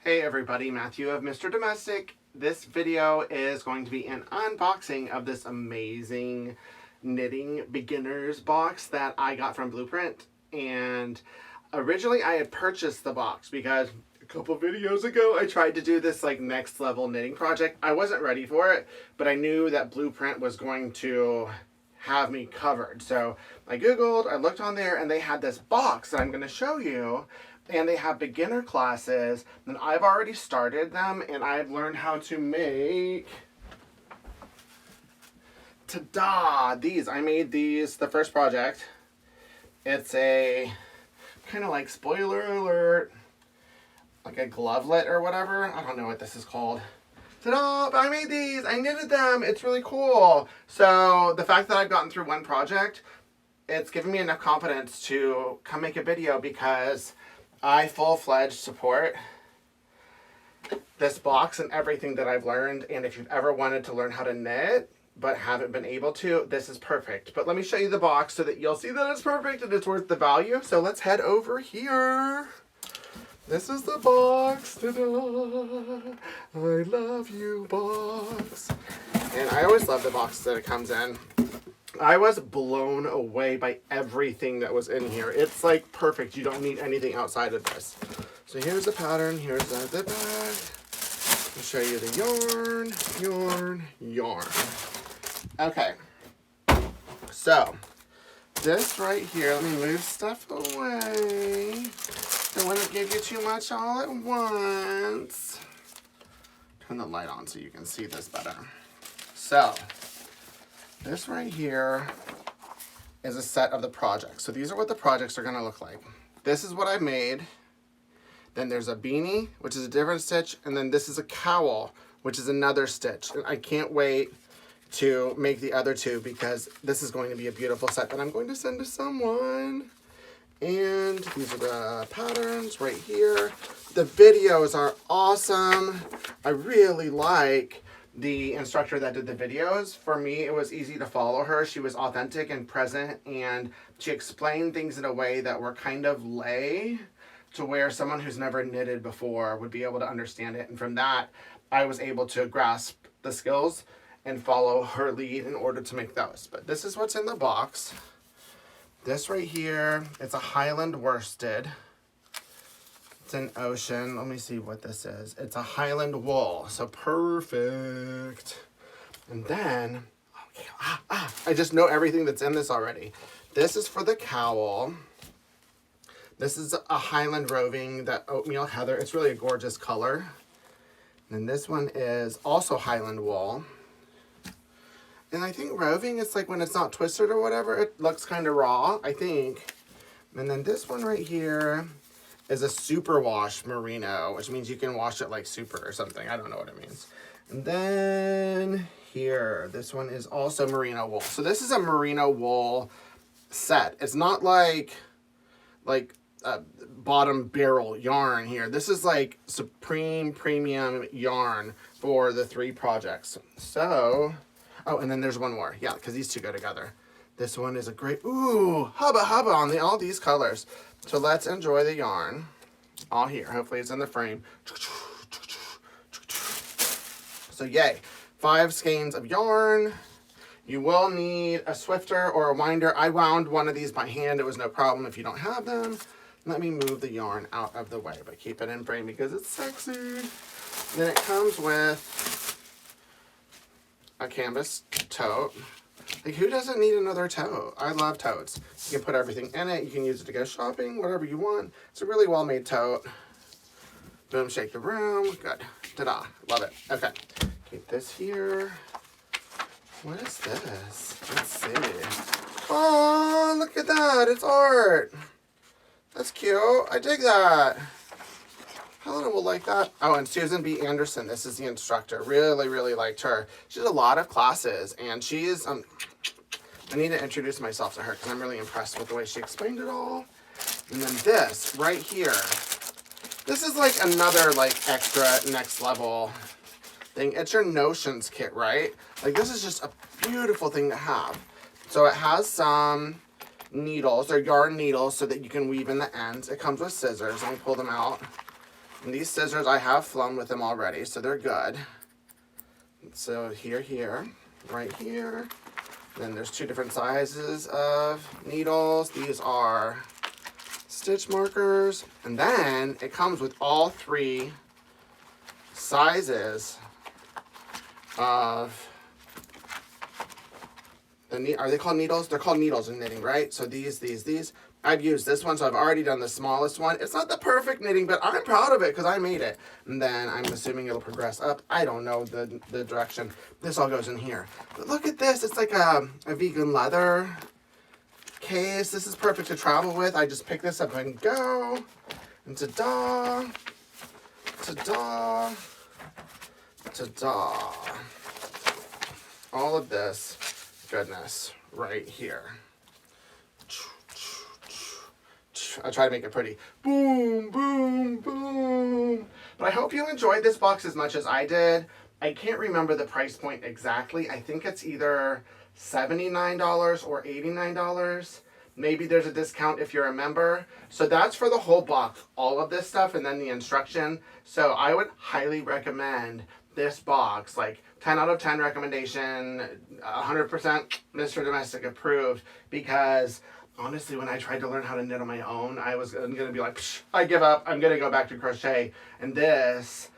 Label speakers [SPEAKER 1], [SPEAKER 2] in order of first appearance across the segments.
[SPEAKER 1] Hey everybody, Matthew of Mr. Domestic. This video is going to be an unboxing of this amazing knitting beginners box that I got from Bluprint. And originally I had purchased the box because a couple videos ago I tried to do this like next level knitting project. I wasn't ready for it, but I knew that Bluprint was going to have me covered. So I Googled, I looked on there, and they had this box that I'm going to show you. And they have beginner classes, and I've already started them, and I've learned how to make, ta-da, these. I made these, the first project. It's a kind of like, spoiler alert, like a glovelet or whatever. I don't know what this is called. Ta-da, but I made these, I knitted them, it's really cool. So the fact that I've gotten through one project, it's given me enough confidence to come make a video because I full-fledged support this box and everything that I've learned. And if you've ever wanted to learn how to knit but haven't been able to, this is perfect. But let me show you the box so that you'll see that it's perfect and it's worth the value. So let's head over here. This is the box. Ta-da! I love you, box. And I always love the box that it comes in. I was blown away by everything that was in here. It's like perfect. You don't need anything outside of this. So here's the pattern. Here's the bag. I'll show you the yarn. Okay. So this right here, let me move stuff away. Don't want to give you too much all at once. Turn the light on so you can see this better. So this right here is a set of the projects. So these are what the projects are going to look like. This is what I made. Then there's a beanie, which is a different stitch. And then this is a cowl, which is another stitch. And I can't wait to make the other two because this is going to be a beautiful set that I'm going to send to someone. And these are the patterns right here. The videos are awesome. I really like the instructor that did the videos. For me, it was easy to follow her. She was authentic and present, and she explained things in a way that were kind of lay to where someone who's never knitted before would be able to understand it. And from that, I was able to grasp the skills and follow her lead in order to make those. But this is what's in the box. This right here, it's a Highland worsted. It's an ocean. Let me see what this is. It's a Highland wool. So perfect. And then, I just know everything that's in this already. This is for the cowl. This is a Highland roving, that oatmeal heather. It's really a gorgeous color. And then this one is also Highland wool. And I think roving is like when it's not twisted or whatever, it looks kind of raw, I think. And then this one right here is a superwash merino, which means you can wash it like super or something. I don't know what it means. And then here, this one is also merino wool. So this is a merino wool set. It's not like bottom barrel yarn here. This is like supreme premium yarn for the three projects. So, oh, and then there's one more. Yeah, because these two go together. This one is a great, ooh, hubba hubba on all these colors. So let's enjoy the yarn. All here. Hopefully it's in the frame. So yay. 5 skeins of yarn. You will need a swifter or a winder. I wound one of these by hand. It was no problem if you don't have them. Let me move the yarn out of the way, but keep it in frame because it's sexy. Then it comes with a canvas tote. Like, who doesn't need another tote? I love totes. You can put everything in it. You can use it to go shopping, whatever you want. It's a really well-made tote. Boom, shake the room. Good. Ta-da. Love it. Okay. Keep this here. What is this? Let's see. Oh, look at that. It's art. That's cute. I dig that. Helena will like that. Oh, and Susan B. Anderson, this is the instructor. Really, really liked her. She did a lot of classes, and she is, I need to introduce myself to her because I'm really impressed with the way she explained it all. And then this right here, this is like another like extra next level thing. It's your notions kit, right? Like, this is just a beautiful thing to have. So it has some needles, or yarn needles, so that you can weave in the ends. It comes with scissors. Let me pull them out. And these scissors, I have flown with them already, so they're good. So here, right here. Then there's 2 different sizes of needles. These are stitch markers. And then it comes with all 3 sizes of are they called needles? They're called needles in knitting, right? So these. I've used this one, so I've already done the smallest one. It's not the perfect knitting, but I'm proud of it because I made it. And then I'm assuming it'll progress up. I don't know the direction. This all goes in here. But look at this. It's like a vegan leather case. This is perfect to travel with. I just pick this up and go. And ta-da. Ta-da. Ta-da. All of this goodness right here. I try to make it pretty. Boom, boom, boom. But I hope you enjoyed this box as much as I did. I can't remember the price point exactly. I think it's either $79 or $89. Maybe there's a discount if you're a member. So that's for the whole box, all of this stuff and then the instruction. So I would highly recommend this box, like 10 out of 10 recommendation, 100% Mr. Domestic approved, because honestly, when I tried to learn how to knit on my own, I was going to be like, psh, I give up. I'm going to go back to crochet. And this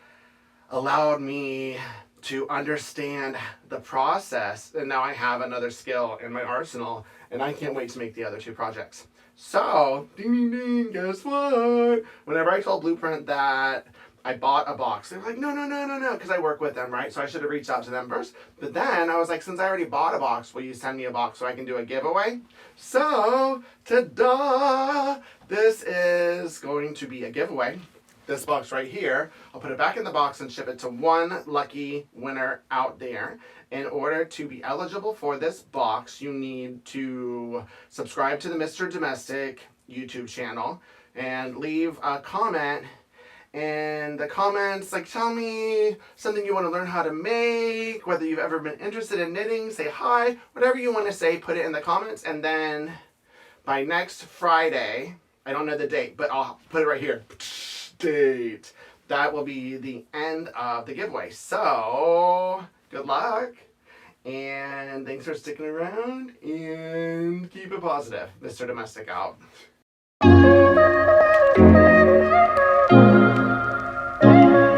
[SPEAKER 1] allowed me to understand the process. And now I have another skill in my arsenal. And I can't wait to make the other 2 projects. So, ding, ding, ding, guess what? Whenever I told Bluprint that I bought a box, they were like, no, because I work with them, right? So I should have reached out to them first. But then I was like, since I already bought a box, will you send me a box so I can do a giveaway? So, ta-da! This is going to be a giveaway. This box right here, I'll put it back in the box and ship it to 1 lucky winner out there. In order to be eligible for this box, you need to subscribe to the Mr. Domestic YouTube channel and leave a comment. And the comments, like, tell me something you want to learn how to make, whether you've ever been interested in knitting, say hi, whatever you want to say, put it in the comments. And then by next Friday, I don't know the date, but I'll put it right here. Date. That will be the end of the giveaway. So, good luck. And thanks for sticking around. And keep it positive. Mr. Domestic out.